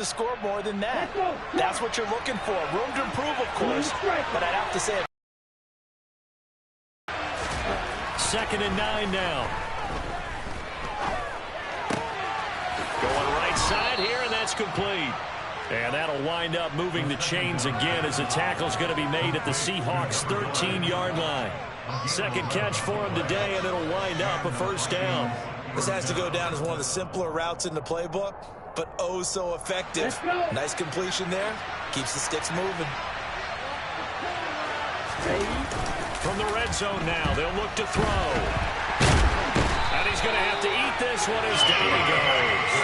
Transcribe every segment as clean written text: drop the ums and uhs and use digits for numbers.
to score more than that. That's what you're looking for. Room to improve, of course, but I'd have to say it. 2nd and 9 now. Going right side here, and that's complete. And that'll wind up moving the chains again as the tackle's going to be made at the Seahawks' 13-yard line. Second catch for him today, and it'll wind up a first down. This has to go down as one of the simpler routes in the playbook, but oh so effective. Nice completion there. Keeps the sticks moving. From the red zone now, they'll look to throw. And he's going to have to eat this one as down he goes.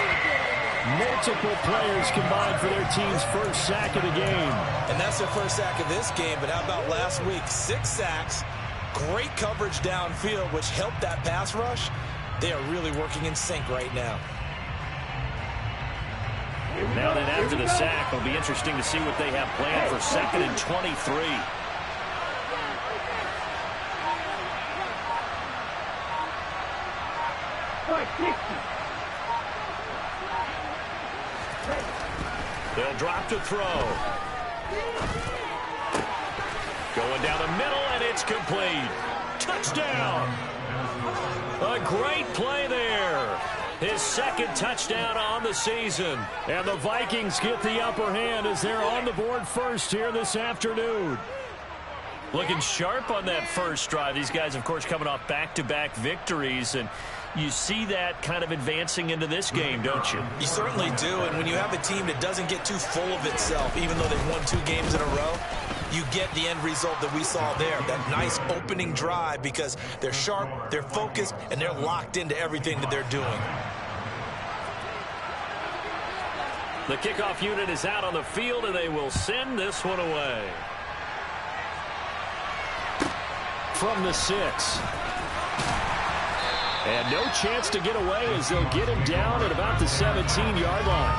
Multiple players combined for their team's first sack of the game. And that's their first sack of this game, but how about last week? 6 sacks, great coverage downfield, which helped that pass rush. They are really working in sync right now. Now then, after the sack, it'll be interesting to see what they have planned for 2nd and 23. They'll drop to throw. Going down the middle, and it's complete. Touchdown! A great play there. His 2nd touchdown on the season. And the Vikings get the upper hand as they're on the board first here this afternoon. Looking sharp on that first drive. These guys, of course, coming off back-to-back victories, and you see that kind of advancing into this game, don't you? You certainly do, and when you have a team that doesn't get too full of itself, even though they've won 2 games in a row, you get the end result that we saw there, that nice opening drive, because they're sharp, they're focused, and they're locked into everything that they're doing. The kickoff unit is out on the field, and they will send this one away. From the 6. And no chance to get away as they'll get him down at about the 17-yard line.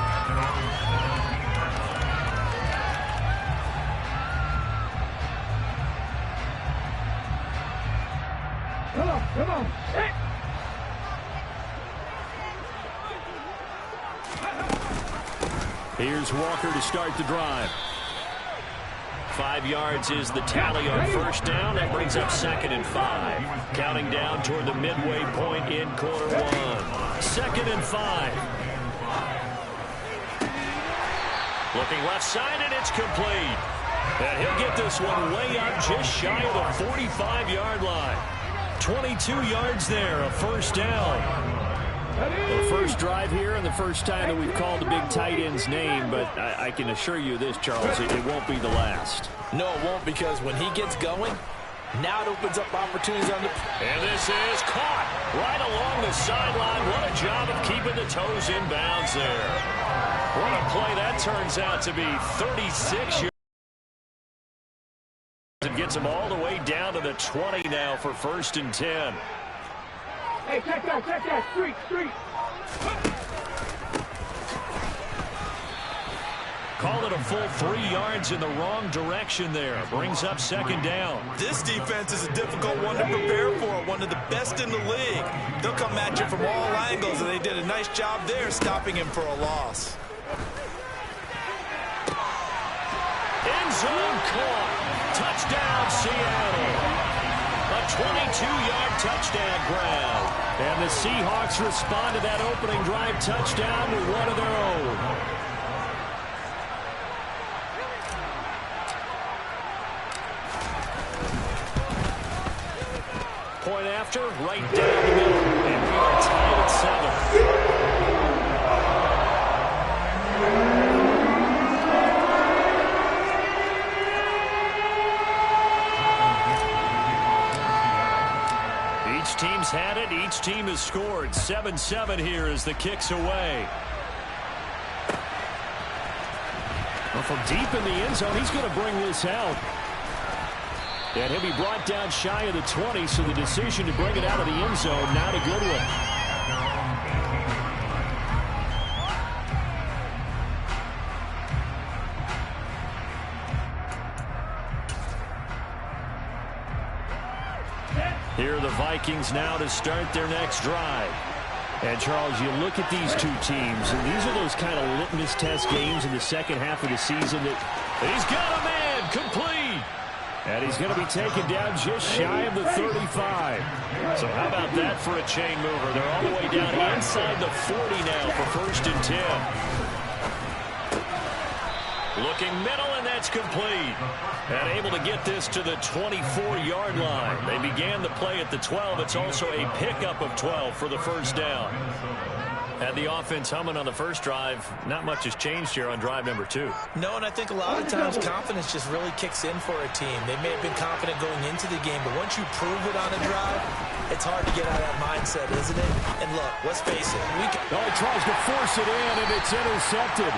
Come on. Hey. Here's Walker to start the drive. 5 yards is the tally on first down. That brings up 2nd and 5. Counting down toward the midway point in quarter 1. 2nd and 5. Looking left side, and it's complete. And he'll get this one way up just shy of the 45-yard line. 22 yards there, a first down. The first drive here and the first time that we've called the big tight end's name, but I can assure you this, Charles, it won't be the last. No, it won't, because when he gets going, now it opens up opportunities on the... And this is caught right along the sideline. What a job of keeping the toes in bounds there. What a play that turns out to be. 36 yards. And gets him all the way down to the 20 now for 1st and 10. Hey, check that, street. Call it a full 3 yards in the wrong direction there. Brings up 2nd down. This defense is a difficult one to prepare for, one of the best in the league. They'll come at you from all angles, and they did a nice job there stopping him for a loss. End zone caught. Touchdown, Seattle. A 22-yard touchdown grab. And the Seahawks respond to that opening drive touchdown with one of their own. Point after, right down the middle. And we are tied at 7. Each team's had it. Each team has scored. 7-7 here as the kick's away. Well, from deep in the end zone, he's going to bring this out. And he'll be brought down shy of the 20, so the decision to bring it out of the end zone, not a good one. Here are the Vikings now to start their next drive. And, Charles, you look at these two teams, and these are those kind of litmus test games in the second half of the season that he's got a man complete. And he's going to be taken down just shy of the 35. So how about that for a chain mover? They're all the way down inside the 40 now for 1st and 10. Looking middle, and that's complete. And able to get this to the 24-yard line. They began the play at the 12. It's also a pickup of 12 for the first down. Had the offense humming on the first drive. Not much has changed here on drive number 2. No, and I think a lot of times confidence just really kicks in for a team. They may have been confident going into the game, but once you prove it on a drive, it's hard to get out of that mindset, isn't it? And look, let's face it. He tries to force it in, and it's intercepted.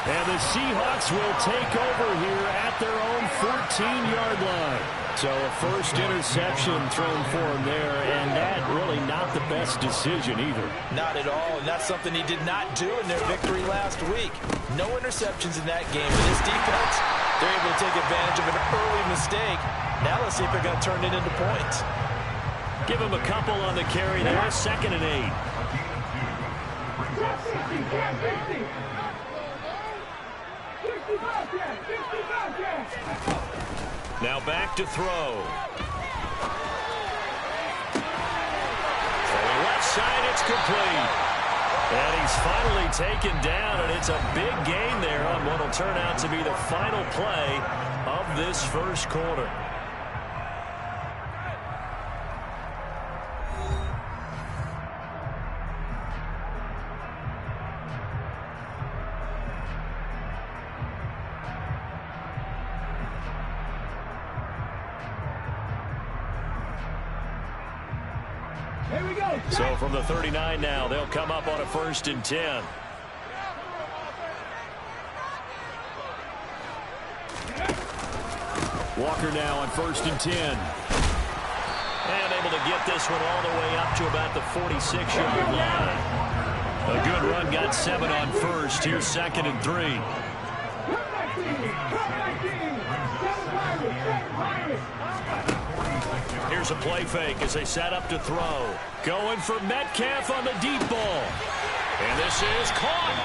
And the Seahawks will take over here at their own 14-yard line. So a first interception thrown for him there, and that really not the best decision either. Not at all, and that's something he did not do in their victory last week. No interceptions in that game. With this defense, they're able to take advantage of an early mistake. Now let's see if they're going to turn it into points. Give him a couple on the carry there, 2nd and 8. Now back to throw. From the left side, it's complete. And he's finally taken down, and it's a big gain there on what will turn out to be the final play of this first quarter. So from the 39 now, they'll come up on a 1st and 10. Walker now on 1st and 10. And able to get this one all the way up to about the 46-yard line. A good run, got 7 on first. Here's 2nd and 3. Here's a play fake as they set up to throw. Going for Metcalf on the deep ball. And this is caught.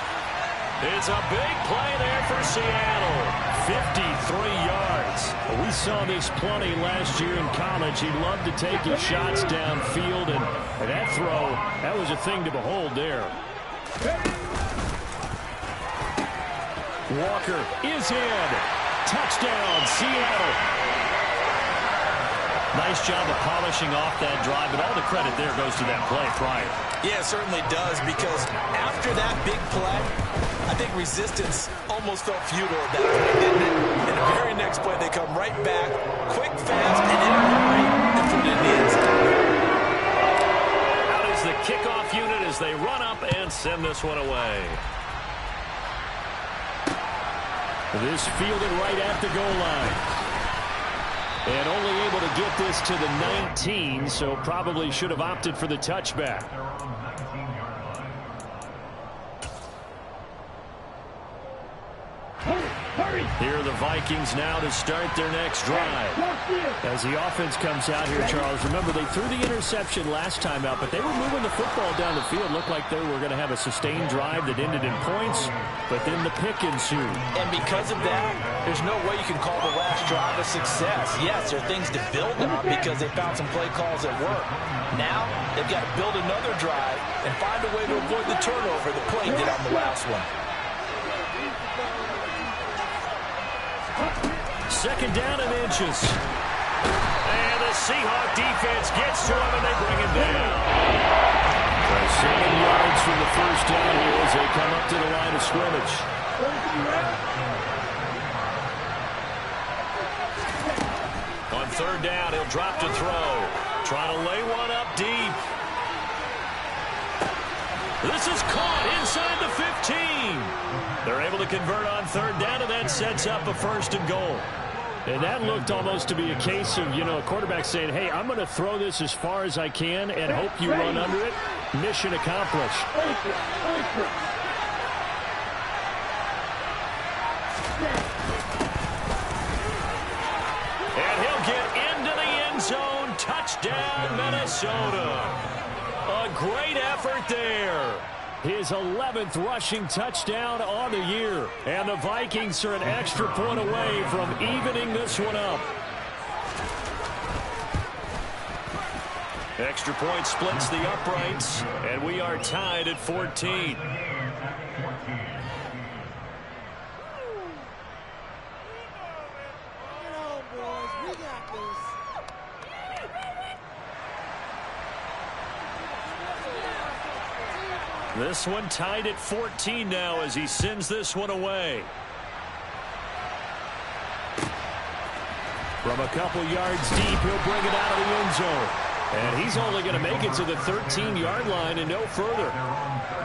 It's a big play there for Seattle. 53 yards. We saw this plenty last year in college. He loved to take his shots downfield, and that throw, that was a thing to behold there. Walker is in. Touchdown, Seattle. Nice job of polishing off that drive, but all the credit there goes to that play prior. Yeah, it certainly does, because after that big play, I think resistance almost felt futile at that point, didn't it? In the very next play, they come right back, quick, fast, and in a hurry, and put it in the end zone. Out is the kickoff unit as they run up and send this one away. This fielded right at the goal line. And only able to get this to the 19, so probably should have opted for the touchback. Here are the Vikings now to start their next drive. As the offense comes out here, Charles, remember they threw the interception last time out, but they were moving the football down the field. Looked like they were going to have a sustained drive that ended in points, but then the pick ensued. And because of that, there's no way you can call the last drive a success. Yes, there are things to build on because they found some play calls that work. Now, they've got to build another drive and find a way to avoid the turnover the play did on the last one. 2nd down and inches. And the Seahawk defense gets to him, and they bring him down. 7 yards from the first down here as they come up to the line of scrimmage. On 3rd down, he'll drop to throw. Trying to lay one up deep. This is caught inside the 15. They're able to convert on 3rd down, and that sets up a 1st and goal. And that looked almost to be a case of, a quarterback saying, hey, I'm going to throw this as far as I can and hope you run under it. Mission accomplished. And he'll get into the end zone. Touchdown, Minnesota. A great effort there. His 11th rushing touchdown on the year. And the Vikings are an extra point away from evening this one up. Extra point splits the uprights, and we are tied at 14. This one tied at 14 now as he sends this one away. From a couple yards deep, he'll bring it out of the end zone. And he's only going to make it to the 13-yard line and no further.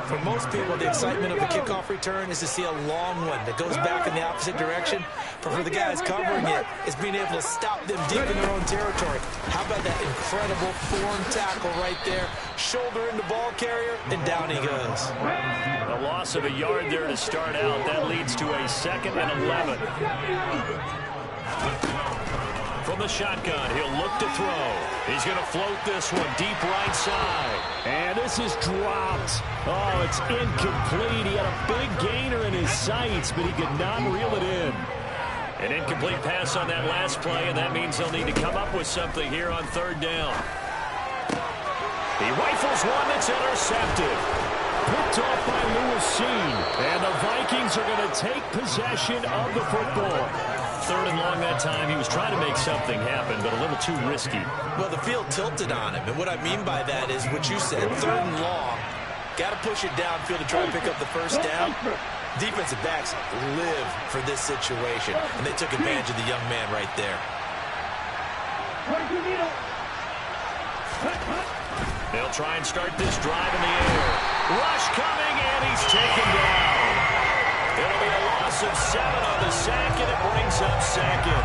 For most people, the excitement of the kickoff return is to see a long one that goes back in the opposite direction. But for the guys covering it, it's being able to stop them deep in their own territory. How about that incredible form tackle right there? Shoulder in the ball carrier, and down he goes. A loss of a yard there to start out. That leads to a 2nd and 11. From the shotgun, he'll look to throw. He's going to float this one deep right side. And this is dropped. Oh, it's incomplete. He had a big gainer in his sights, but he could not reel it in. An incomplete pass on that last play, and that means he'll need to come up with something here on 3rd down. He rifles one that's intercepted. Picked off by Lewis Sheen. And the Vikings are going to take possession of the football. 3rd and long that time. He was trying to make something happen, but a little too risky. Well, the field tilted on him, and what I mean by that is what you said, 3rd and long. Got to push it downfield to try to pick up the first down. Defensive backs live for this situation, and they took advantage of the young man right there. They'll try and start this drive in the air. Rush coming, and he's taken down. It'll be a loss of 7 on the sack, and it brings up 2nd.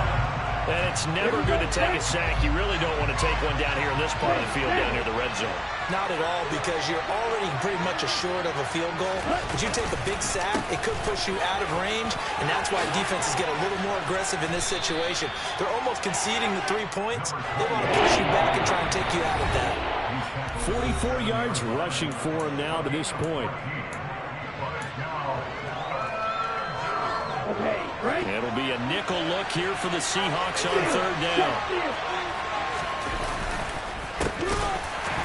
And it's never good to take a sack. You really don't want to take one down here in this part of the field, down near the red zone. Not at all, because you're already pretty much assured of a field goal. But you take a big sack, it could push you out of range, and that's why defenses get a little more aggressive in this situation. They're almost conceding the 3 points. They want to push you back and try and take you out of that. 44 yards rushing for him now to this point. It'll be a nickel look here for the Seahawks on 3rd down.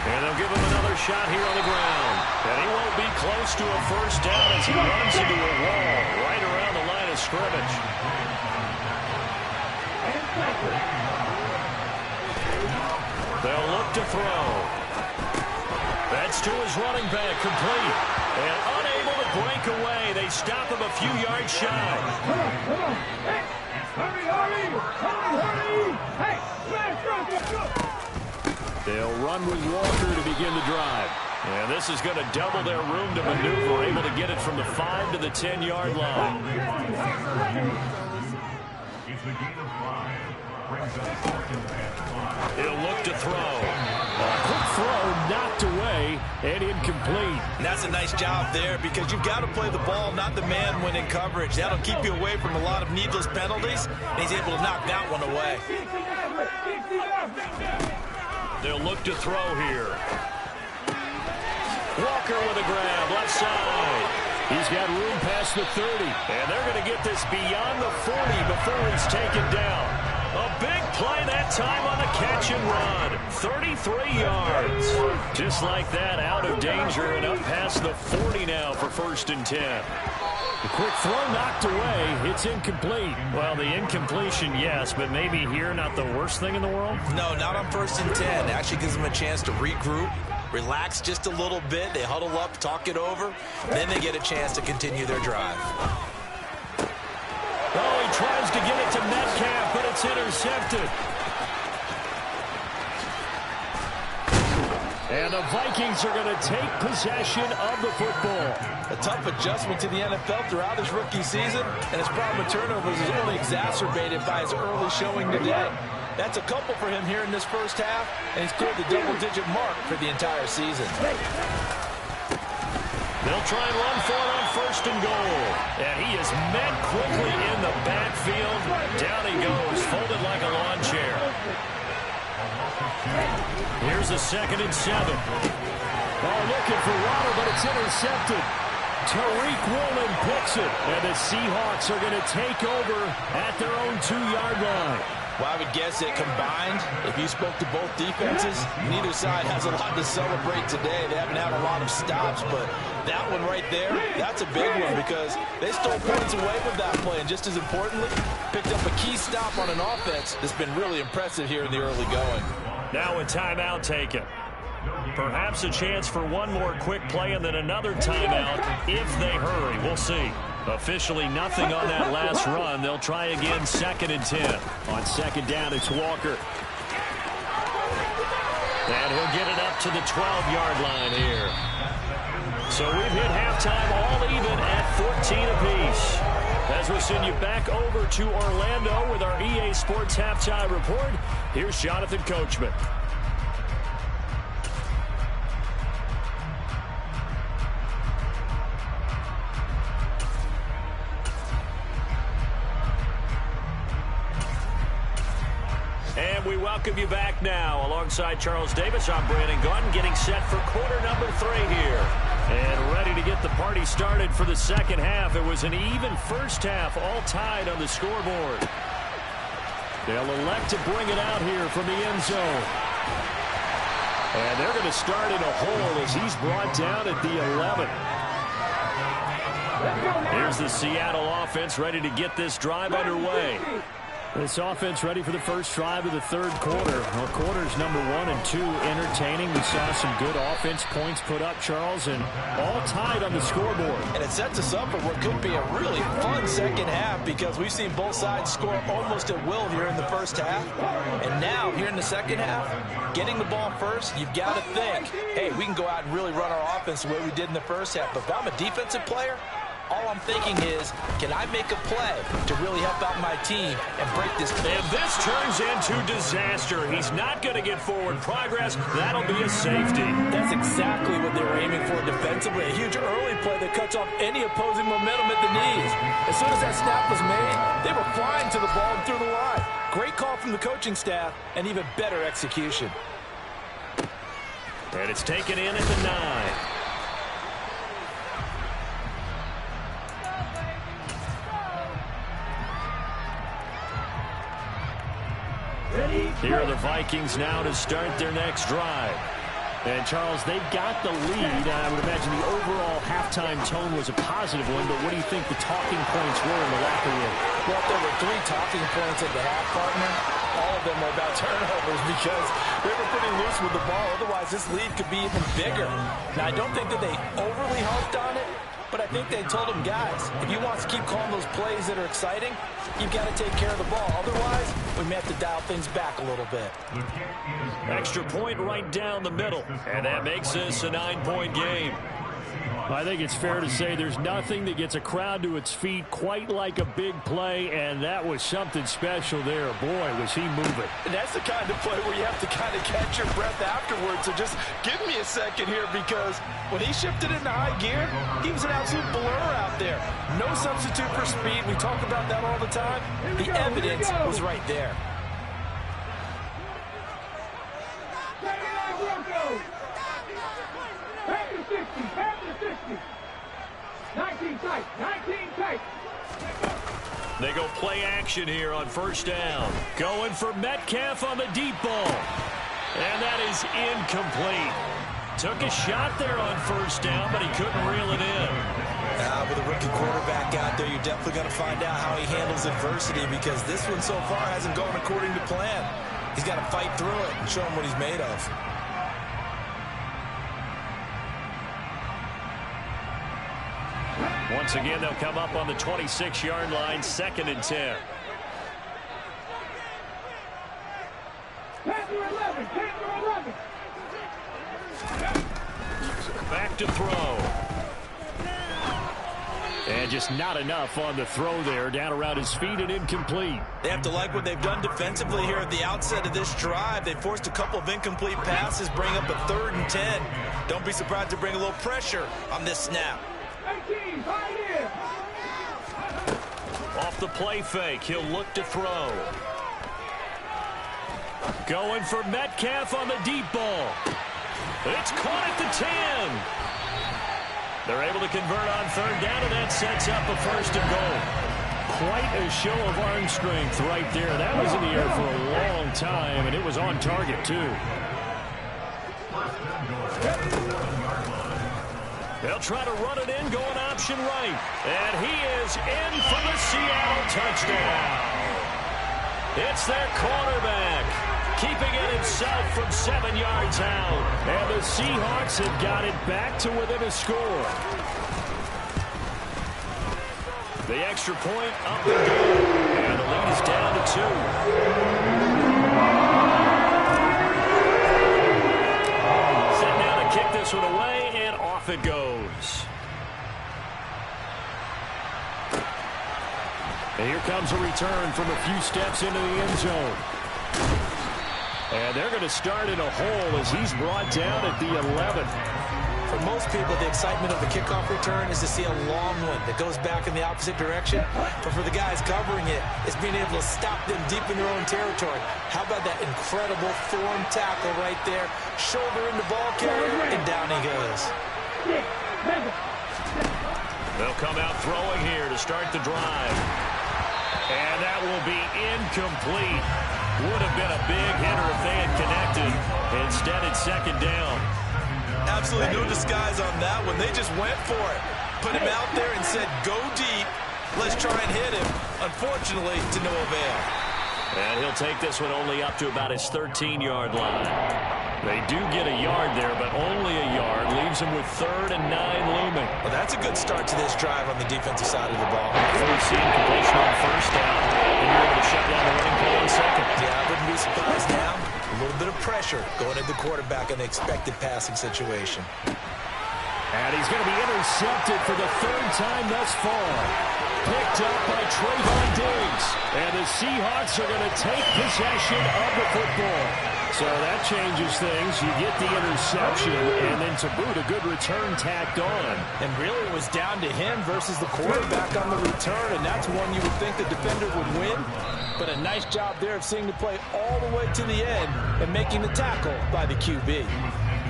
And they'll give him another shot here on the ground. And he won't be close to a first down as he runs into a wall right around the line of scrimmage. They'll look to throw. That's to his running back, complete. And unable to break away. They stop him a few yards shy. Come on. Hey, hurry. Hey, they'll run with Walker to begin the drive. And this is going to double their room to maneuver, able to get it from the 5 to the 10-yard line. He'll look to throw. A quick throw knocked away and incomplete. And that's a nice job there, because you've got to play the ball, not the man when in coverage. That'll keep you away from a lot of needless penalties, and he's able to knock that one away. They'll look to throw here. Walker with a grab, left side. He's got room past the 30, and they're going to get this beyond the 40 before he's taken down. A big play that time on the catch and run. 33 yards. Just like that, out of danger and up past the 40 now for 1st and 10. The quick throw knocked away. It's incomplete. Well, the incompletion, yes, but maybe here not the worst thing in the world? No, not on 1st and 10. It actually gives them a chance to regroup, relax just a little bit. They huddle up, talk it over. Then they get a chance to continue their drive. Oh, he tries to get it to Metcalf, but it's intercepted. And the Vikings are going to take possession of the football. A tough adjustment to the NFL throughout his rookie season, and his problem with turnovers is only exacerbated by his early showing today. That's a couple for him here in this first half, and he's cleared the double-digit mark for the entire season. They'll try and run for it on 1st and goal. And he is met quickly in the backfield. Down he goes, folded like a lawn chair. Here's a 2nd and 7. Oh, looking for water, but it's intercepted. Tariq Woolen picks it, and the Seahawks are going to take over at their own 2-yard line. Well, I would guess that combined, if you spoke to both defenses, neither side has a lot to celebrate today. They haven't had a lot of stops, but that one right there, that's a big one because they stole points away with that play. And just as importantly, picked up a key stop on an offense that's been really impressive here in the early going. Now a timeout taken. Perhaps a chance for one more quick play and then another timeout if they hurry. We'll see. Officially nothing on that last run. They'll try again 2nd and 10. On 2nd down, it's Walker. And he'll get it up to the 12-yard line here. So we've hit halftime all even at 14 apiece. As we send you back over to Orlando with our EA Sports Halftime Report, here's Jonathan Coachman. And we welcome you back now. Alongside Charles Davis, I'm Brandon Gunn, getting set for quarter number 3 here. And ready to get the party started for the second half. It was an even first half, all tied on the scoreboard. They'll elect to bring it out here from the end zone. And they're going to start in a hole as he's brought down at the 11. Here's the Seattle offense ready to get this drive underway. This offense ready for the first drive of the third quarter. Well, quarters number 1 and 2 entertaining. We saw some good offense points put up, Charles, and all tied on the scoreboard. And it sets us up for what could be a really fun second half because we've seen both sides score almost at will here in the first half. And now, here in the second half, getting the ball first, you've got to think, hey, we can go out and really run our offense the way we did in the first half. But if I'm a defensive player, all I'm thinking is, can I make a play to really help out my team and break this? And this turns into disaster. He's not going to get forward progress. That'll be a safety. That's exactly what they were aiming for defensively. A huge early play that cuts off any opposing momentum at the knees. As soon as that snap was made, they were flying to the ball and through the line. Great call from the coaching staff and even better execution. And it's taken in at the 9. Here are the Vikings now to start their next drive. And, Charles, they've got the lead. I would imagine the overall halftime tone was a positive one, but what do you think the talking points were in the locker room? Well, if there were 3 talking points at the half, partner, all of them were about turnovers because they were pretty loose with the ball. Otherwise, this lead could be even bigger. Now, I don't think that they overly harped on it, but I think they told them, guys, if you want to keep calling those plays that are exciting, you've got to take care of the ball. Otherwise, we may have to dial things back a little bit. Extra point right down the middle, and that makes this a 9-point game. I think it's fair to say there's nothing that gets a crowd to its feet quite like a big play, and that was something special there. Boy, was he moving. And that's the kind of play where you have to kind of catch your breath afterwards. So just give me a second here because when he shifted into high gear, he was an absolute blur out there. No substitute for speed. We talk about that all the time. The evidence was right there. They go play action here on first down. Going for Metcalf on the deep ball. And that is incomplete. Took a shot there on first down, but he couldn't reel it in. With a rookie quarterback out there, you're definitely going to find out how he handles adversity because this one so far hasn't gone according to plan. He's got to fight through it and show him what he's made of. Once again, they'll come up on the 26-yard line, 2nd and 10. 10-11, 10-11. Back to throw. And just not enough on the throw there. Down around his feet and incomplete. They have to like what they've done defensively here at the outset of this drive. They forced a couple of incomplete passes, bring up a 3rd and 10. Don't be surprised to bring a little pressure on this snap. Off the play fake, he'll look to throw. Going for Metcalf on the deep ball. It's caught at the 10. They're able to convert on third down, and that sets up a first and goal. Quite a show of arm strength right there. That was in the air for a long time, and it was on target, too. They'll try to run it in, going option right. And he is in for the Seattle touchdown. It's their quarterback, keeping it himself from 7 yards out. And the Seahawks have got it back to within a score. The extra point up and good. And the lead is down to 2. Set now to kick this one away, and off it goes. And here comes a return from a few steps into the end zone. And they're going to start in a hole as he's brought down at the 11. For most people, the excitement of the kickoff return is to see a long one that goes back in the opposite direction. But for the guys covering it, it's being able to stop them deep in their own territory. How about that incredible form tackle right there? Shoulder in the ball carrier, and down he goes. They'll come out throwing here to start the drive. And that will be incomplete. Would have been a big hitter if they had connected. Instead, it's second down. Absolutely no disguise on that one. They just went for it. Put him out there and said, go deep. Let's try and hit him. Unfortunately, to no avail. And he'll take this one only up to about his 13-yard line. They do get a yard there, but only a yard. Leaves him with 3rd and 9 looming. Well, that's a good start to this drive on the defensive side of the ball. We've seen completion on first down, and you're able to shut down the running play on second. Yeah, I wouldn't be surprised now. A little bit of pressure going at the quarterback in the expected passing situation. And he's going to be intercepted for the 3rd time thus far. Picked up by Trayvon Diggs. And the Seahawks are going to take possession of the football. So that changes things. You get the interception, and then to boot, a good return tacked on. And really, it was down to him versus the quarterback on the return, and that's one you would think the defender would win. But a nice job there of seeing the play all the way to the end and making the tackle by the QB.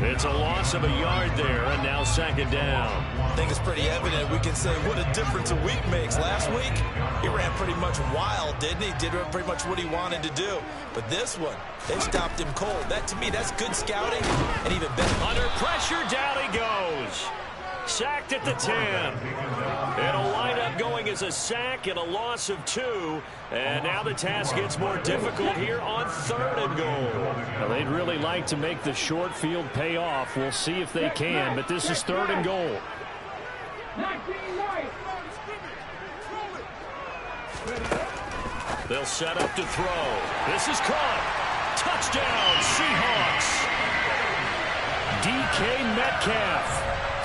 It's a loss of a yard there, and now second down. I think it's pretty evident. We can say what a difference a week makes. Last week, he ran pretty much wild, didn't he? Did pretty much what he wanted to do. But this one, they stopped him cold. That, to me, that's good scouting and even better. Under pressure, down he goes. Sacked at the 10. It'll wind up going as a sack and a loss of 2. And now the task gets more difficult here on 3rd and goal. Now, they'd really like to make the short field pay off. We'll see if they can, but this is 3rd and goal. They'll set up to throw. This is caught. Touchdown, Seahawks. DK Metcalf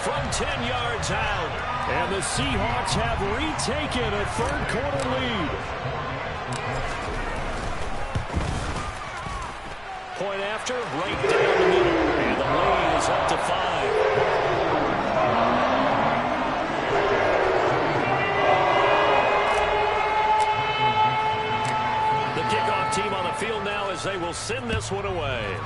from 10 yards out. And the Seahawks have retaken a 3rd quarter lead. Point after, right down the middle. And the lead is up to 5. The kickoff team on the field now as they will send this one away.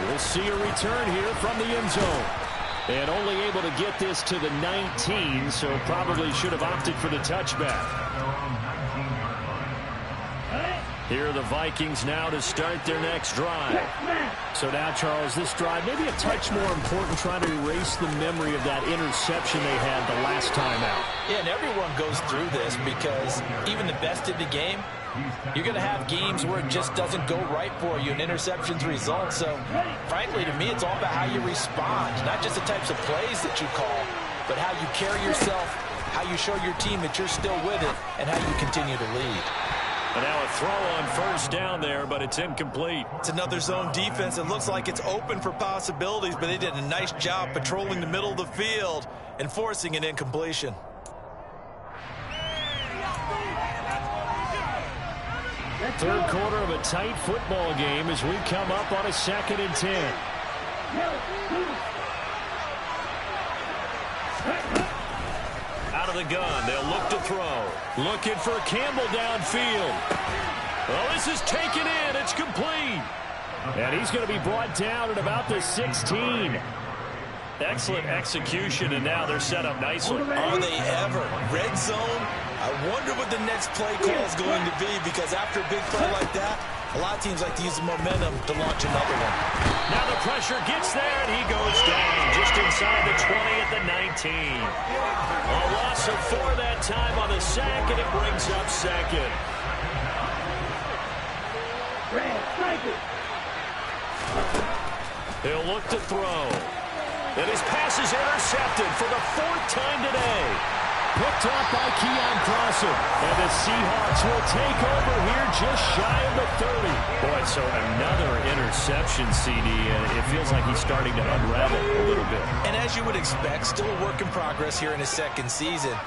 We'll see a return here from the end zone. And only able to get this to the 19, so probably should have opted for the touchback. Here are the Vikings now to start their next drive. So now, Charles, this drive maybe a touch more important, trying to erase the memory of that interception they had the last time out. Yeah, and everyone goes through this because even the best in the game, you're going to have games where it just doesn't go right for you and interceptions result. So, frankly, to me, it's all about how you respond, not just the types of plays that you call, but how you carry yourself, how you show your team that you're still with it, and how you continue to lead. And now a throw on first down there, but it's incomplete. It's another zone defense. It looks like it's open for possibilities, but they did a nice job patrolling the middle of the field and forcing an incompletion. Third quarter of a tight football game as we come up on a 2nd and 10. Out of the gun, they'll look to throw. Looking for Campbell downfield. Well, this is taken in. It's complete. And he's going to be brought down at about the 16. Excellent execution, and now they're set up nicely. Are they ever? Red zone? I wonder what the next play call is going to be, because after a big play like that, a lot of teams like to use the momentum to launch another one. Now the pressure gets there, and he goes down just inside the 20 at the 19. A loss of 4 that time on the sack, and it brings up second. He'll look to throw. And his pass is intercepted for the 4th time today. Picked off by Keon Crossen. And the Seahawks will take over here just shy of the 30. Boy, so another interception, CD, and it feels like he's starting to unravel a little bit. And as you would expect, still a work in progress here in his second season.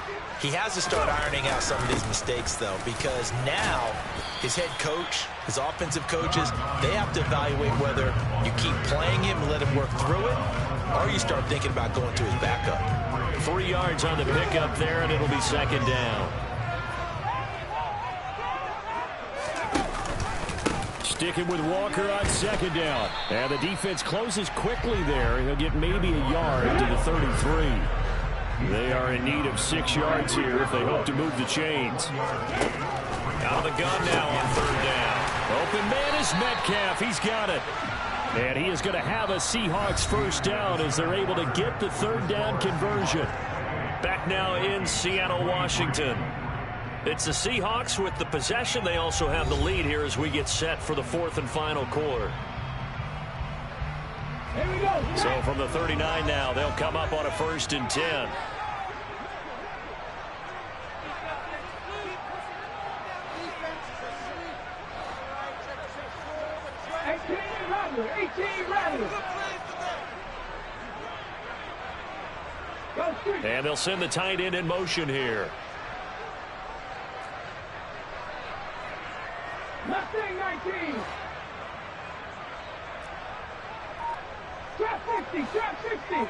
He has to start ironing out some of these mistakes, though, because now his head coach, his offensive coaches, they have to evaluate whether you keep playing him and let him work through it, or you start thinking about going to his backup. 3 yards on the pickup there, and it'll be second down. Sticking with Walker on second down. And the defense closes quickly there. He'll get maybe a yard to the 33. They are in need of 6 yards here if they hope to move the chains. Out of the gun now on 3rd down. Open man is Metcalf. He's got it. And he is going to have a Seahawks first down as they're able to get the 3rd down conversion. Back now in Seattle, Washington. It's the Seahawks with the possession. They also have the lead here as we get set for the 4th and final quarter. Here we go. So from the 39 now, they'll come up on a 1st and 10. And they'll send the tight end in motion here. Mustang 19. Trap 60, trap 60.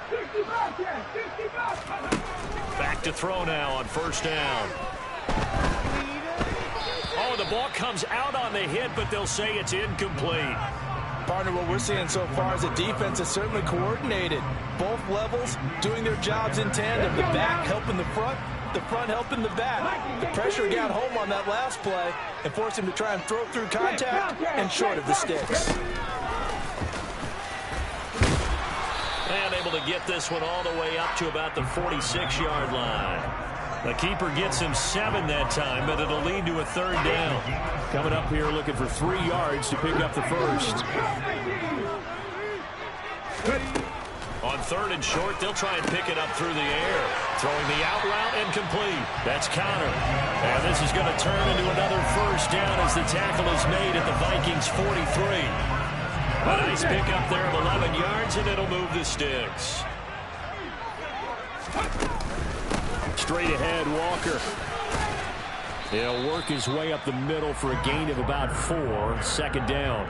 65, trap, 65. Back to throw now on 1st down. Oh, the ball comes out on the hit, but they'll say it's incomplete. Partner, what we're seeing so far is the defense is certainly coordinated. Both levels doing their jobs in tandem. The back helping the front helping the back. The pressure got home on that last play and forced him to try and throw through contact and short of the sticks. And able to get this one all the way up to about the 46-yard line. The keeper gets him 7 that time, but it'll lead to a 3rd down. Coming up here looking for 3 yards to pick up the first. On 3rd and short, they'll try and pick it up through the air. Throwing the out route incomplete. That's Connor. And this is going to turn into another 1st down as the tackle is made at the Vikings 43. A nice pickup there of 11 yards, and it'll move the sticks. Straight ahead, Walker. He'll work his way up the middle for a gain of about 4. 2nd down.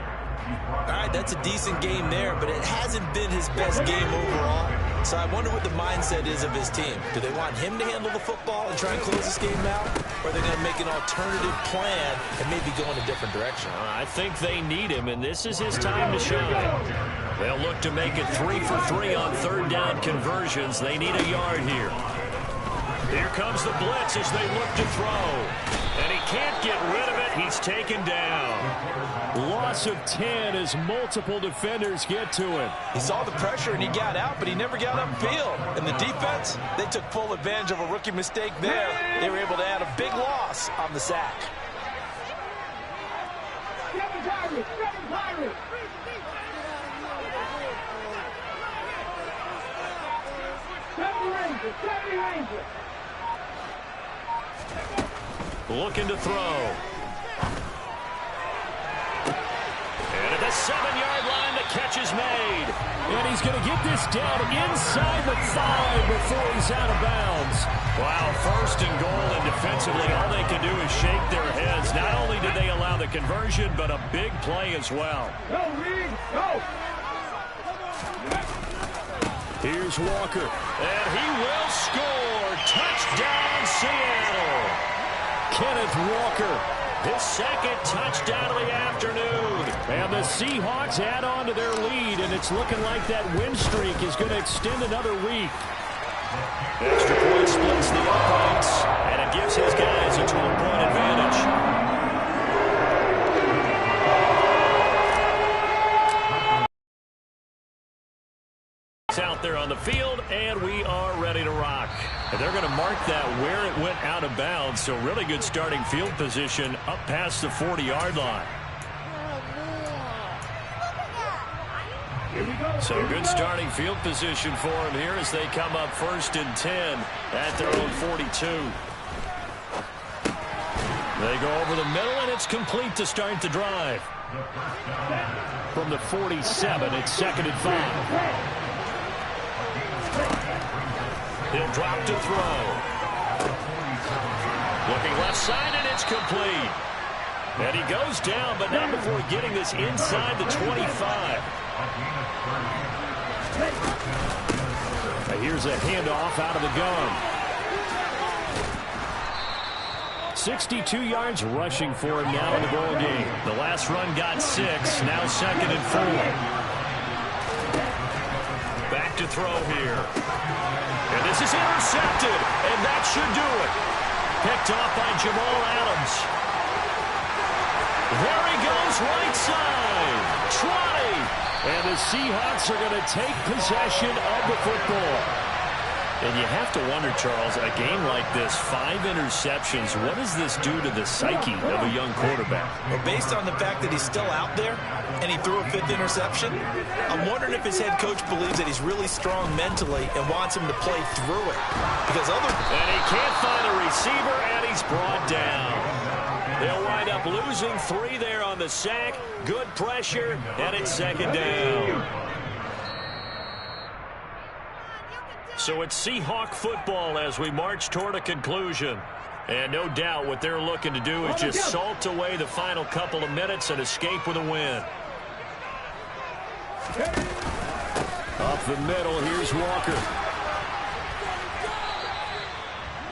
All right, that's a decent game there, but it hasn't been his best game overall. So I wonder what the mindset is of his team. Do they want him to handle the football and try and close this game out? Or are they going to make an alternative plan and maybe go in a different direction? I think they need him, and this is his time to shine. They'll look to make it 3 for 3 on 3rd down conversions. They need a yard here. Here comes the blitz as they look to throw. And he can't get rid of it. He's taken down. Loss of 10 as multiple defenders get to him. He saw the pressure and he got out, but he never got upfield. And the defense, they took full advantage of a rookie mistake there. They were able to add a big loss on the sack. 7 Pirates, 7 Pirates. 70 Rangers, 70 Rangers. Looking to throw. And at the 7-yard line, the catch is made. And he's going to get this down inside the 5 before he's out of bounds. Wow, 1st and goal, and defensively, all they can do is shake their heads. Not only did they allow the conversion, but a big play as well. Go, Reed, go. Here's Walker, and he will score. Touchdown, Seattle. Kenneth Walker His second touchdown of the afternoon. And the Seahawks add on to their lead, and it's looking like that win streak is going to extend another week. Extra point splits the uprights, and it gives his guys a 12-point advantage. Out there on the field, and we are ready to rock. And they're going to mark that where it went out of bounds, so really good starting field position up past the 40-yard line. So good starting field position for them here as they come up 1st and 10 at their own 42. They go over the middle, and it's complete to start the drive. From the 47, it's 2nd and 5. He'll drop to throw. Looking left side, and it's complete. And he goes down, but not before getting this inside the 25. Now here's a handoff out of the gun. 62 yards rushing for him now in the ball game. The last run got 6, now 2nd and 4. Back to throw here. And this is intercepted, and that should do it. Picked off by Jamal Adams. There he goes, right side. Trotty. And the Seahawks are going to take possession of the football. And you have to wonder, Charles, a game like this, 5 interceptions, what does this do to the psyche of a young quarterback? Well, based on the fact that he's still out there and he threw a 5th interception, I'm wondering if his head coach believes that he's really strong mentally and wants him to play through it. And he can't find a receiver, and he's brought down. They'll wind up losing 3 there on the sack. Good pressure, and it's 2nd down. So it's Seahawk football as we march toward a conclusion. And no doubt what they're looking to do is just salt away the final couple of minutes and escape with a win. Up the middle, here's Walker.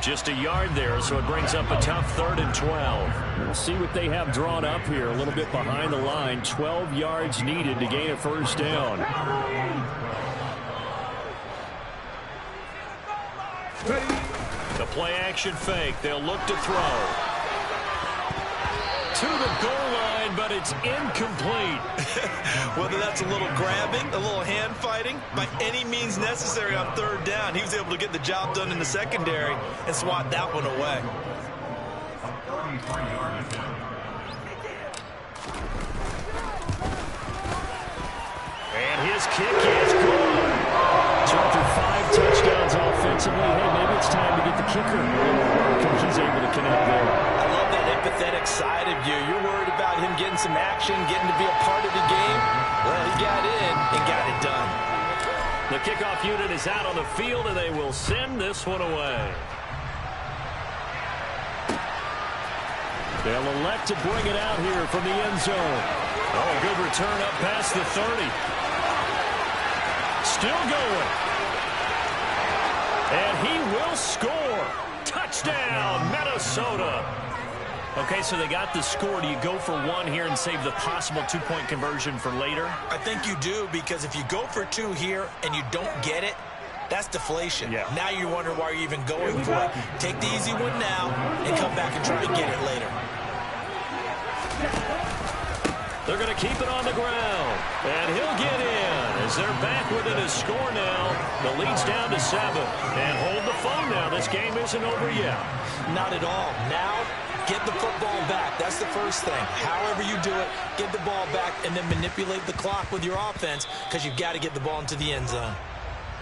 Just a yard there, so it brings up a tough 3rd and 12. We'll see what they have drawn up here. A little bit behind the line. 12 yards needed to gain a 1st down. The play-action fake. They'll look to throw. To the goal line, but it's incomplete. whether that's a little grabbing, a little hand fighting, by any means necessary on 3rd down, he was able to get the job done in the secondary and swat that one away. And his kick is good. So after 5 touchdowns offensively, hey, maybe it's time to get the kicker a little work, and he's able to connect there. I love that empathetic side of you. You're worried about him getting some action, getting to be a part of the game. Well, he got in and got it done. The kickoff unit is out on the field, and they will send this one away. They'll elect to bring it out here from the end zone. Oh, a good return up past the 30. Still going. And he will score. Touchdown, Minnesota. Okay, so they got the score. Do you go for 1 here and save the possible 2-point conversion for later? I think you do, because if you go for 2 here and you don't get it, that's deflation. Yeah. Now you wonder why you're even going for it. Take the easy one now and come back and try to get it later. They're going to keep it on the ground. And he'll get in as they're back within a score now. The lead's down to 7. And hold the phone now. This game isn't over yet. Not at all. Now, get the football back. That's the first thing. However you do it, get the ball back and then manipulate the clock with your offense, because you've got to get the ball into the end zone.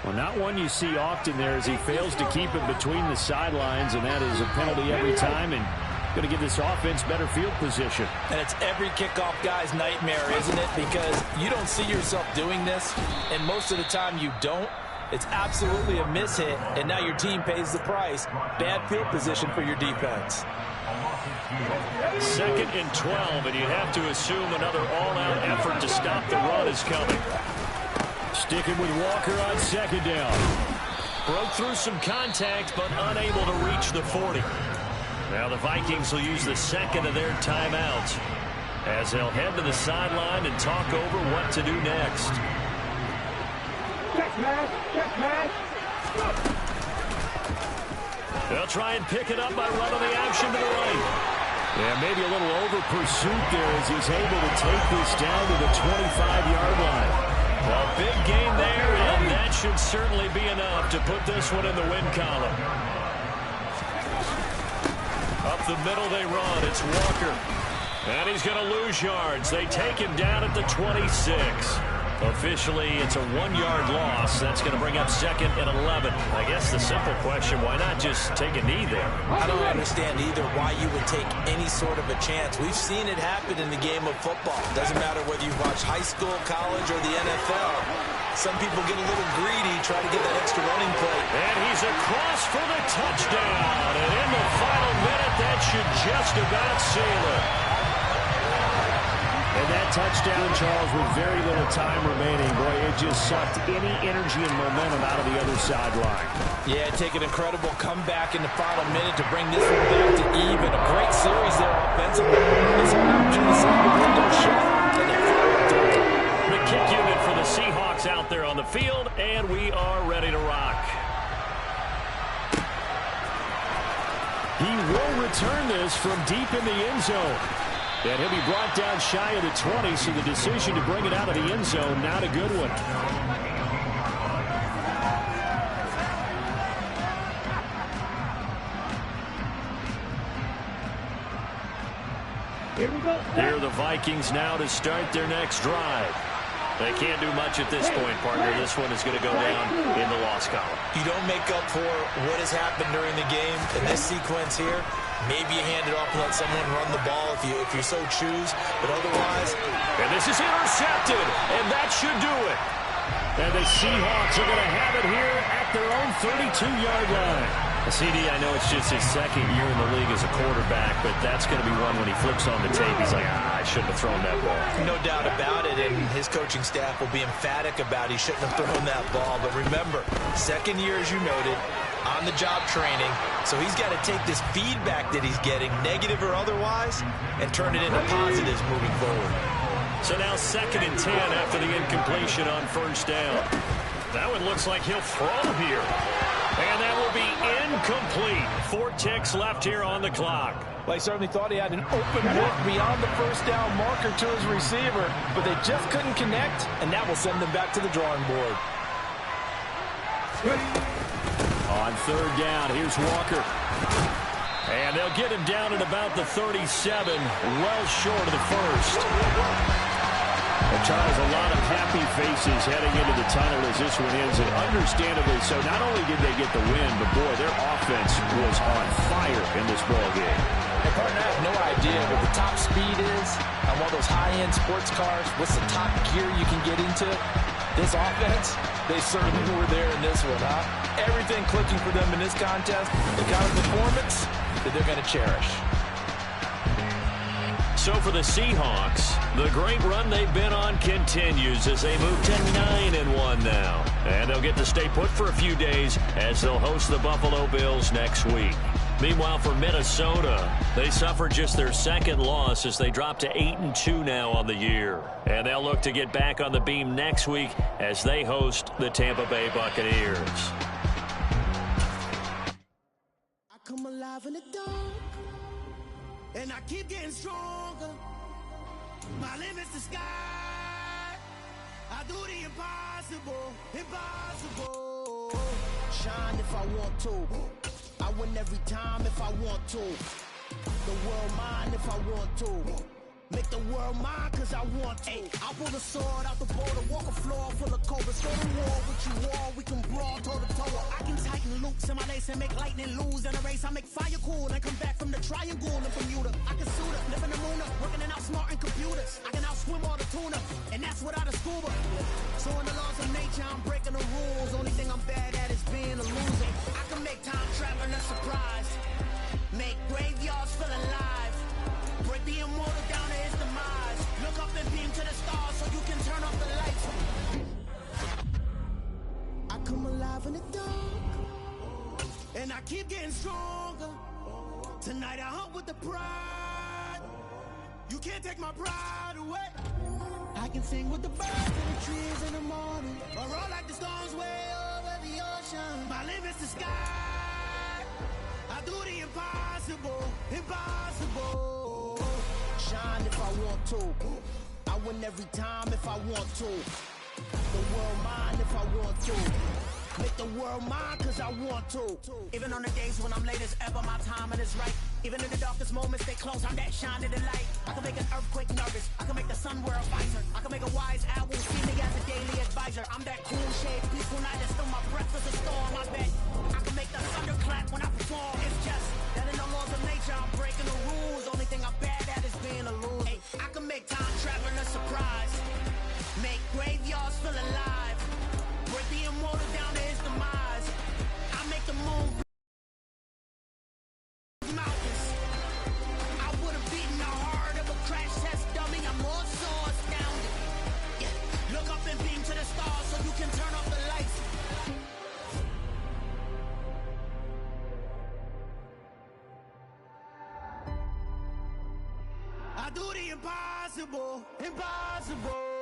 Well, not one you see often there as he fails to keep it between the sidelines, and that is a penalty every time, and going to give this offense better field position. And it's every kickoff guy's nightmare, isn't it? Because you don't see yourself doing this, and most of the time you don't. It's absolutely a mishit, and now your team pays the price. Bad field position for your defense. 2nd and 12, and you have to assume another all-out effort to stop the run is coming. Sticking with Walker on 2nd down. Broke through some contact, but unable to reach the 40. Now the Vikings will use the second of their timeouts as they'll head to the sideline and talk over what to do next. Check, man. Check, man. They'll try and pick it up by running the action to the right. Yeah, maybe a little over pursuit there as he's able to take this down to the 25-yard line. Well, big gain there, and that should certainly be enough to put this one in the win column. Up the middle they run. It's Walker. And he's going to lose yards. They take him down at the 26. Officially, it's a 1-yard loss. That's going to bring up second and 11. I guess the simple question, why not just take a knee there? I don't understand either why you would take any sort of a chance. We've seen it happen in the game of football. Doesn't matter whether you watch high school, college, or the NFL. Some people get a little greedy, try to get that extra running play. And he's across for the touchdown. And in the final minute, that should just about seal it. And that touchdown, Charles, with very little time remaining, boy, it just sucked any energy and momentum out of the other sideline. Yeah, take an incredible comeback in the final minute to bring this one back to even. A great series there offensively. It's an opportunity to see the window shut, and they fire it through. The kick unit for the Seahawks out there on the field, and we are ready to rock. He will return this from deep in the end zone. And he'll be brought down shy of the 20, so the decision to bring it out of the end zone, not a good one. Here we go. Here are the Vikings now to start their next drive. They can't do much at this point, partner. This one is going to go down in the loss column. You don't make up for what has happened during the game in this sequence here. Maybe you hand it off and let someone run the ball if you so choose, but otherwise. And this is intercepted, and that should do it. And the Seahawks are going to have it here at their own 32-yard line. CD, I know it's just his second year in the league as a quarterback, but that's going to be one when he flips on the tape. He's like, I shouldn't have thrown that ball. No doubt about it, and his coaching staff will be emphatic about he shouldn't have thrown that ball. But remember, second year, as you noted, on-the-job training, so he's got to take this feedback that he's getting, negative or otherwise, and turn it into positives moving forward. So now 2nd and 10 after the incompletion on first down. That one looks like he'll throw here. And that will be incomplete. 4 ticks left here on the clock. Well, he certainly thought he had an open look beyond the first down marker to his receiver, but they just couldn't connect, and that will send them back to the drawing board. On third down, here's Walker. And they'll get him down at about the 37, well short of the first. And Charles, a lot of happy faces heading into the tunnel as this one ends, and understandably so. Not only did they get the win, but boy, their offense was on fire in this ball game. Hey, partner, I have no idea what the top speed is on one of those high-end sports cars. What's the top gear you can get into? This offense, they certainly were there in this one, huh? Everything clicking for them in this contest, the kind of performance that they're going to cherish. So for the Seahawks, the great run they've been on continues as they move to 9-1 now. And they'll get to stay put for a few days as they'll host the Buffalo Bills next week. Meanwhile, for Minnesota, they suffered just their second loss as they drop to 8-2 now on the year. And they'll look to get back on the beam next week as they host the Tampa Bay Buccaneers. I come alive in the dark, and I keep getting stronger. My limit's the sky. I do the impossible, impossible. Shine if I want to. I win every time if I want to. The world mine if I want to. Make the world mine cause I want to. I pull the sword out the border, walk a floor full of cobras. Go to war with you all, we can brawl toe to toe. I can tighten loops in my lace and make lightning lose in a race. I make fire cool and come back from the triangle in Bermuda. I can suit up, live in the moon up, working and outsmarting computers. I can outswim all the tuna, and that's without a scuba. So in the laws of nature, I'm breaking the rules. Only thing I'm bad at is being a loser. I can make time traveling a surprise. Make graveyards feel alive. Break the immortal down to his demise. Look up and beam to the stars so you can turn off the lights. I come alive in the dark, and I keep getting stronger. Tonight I hunt with the pride. You can't take my pride away. I can sing with the birds in the trees in the morning, or roll like the storms way over the ocean. My limit's the sky. I do the impossible, impossible. Shine if I want to. I win every time if I want to. The world mine if I want to. Make the world mine cause I want to. Even on the days when I'm late as ever, my timing is right. Even in the darkest moments, they close, I'm that shining the light. I can make an earthquake nervous, I can make the sun wear a visor. I can make a wise owl see me as a daily advisor. I'm that cool shade, peaceful night, and still my breath is a storm. I bet I can make the thunder clap when I perform. It's just that in the laws of nature, I'm breaking the rules. Only thing I'm bad at is being a loser. Hey, I can make time traveling a surprise. Make graveyards feel alive. Break the immortal down to his demise. I make the moon mountains. I would have beaten the heart of a crash test dummy. I'm more so astounded. Yeah. Look up and beam to the stars so you can turn off the lights. I do the impossible, impossible.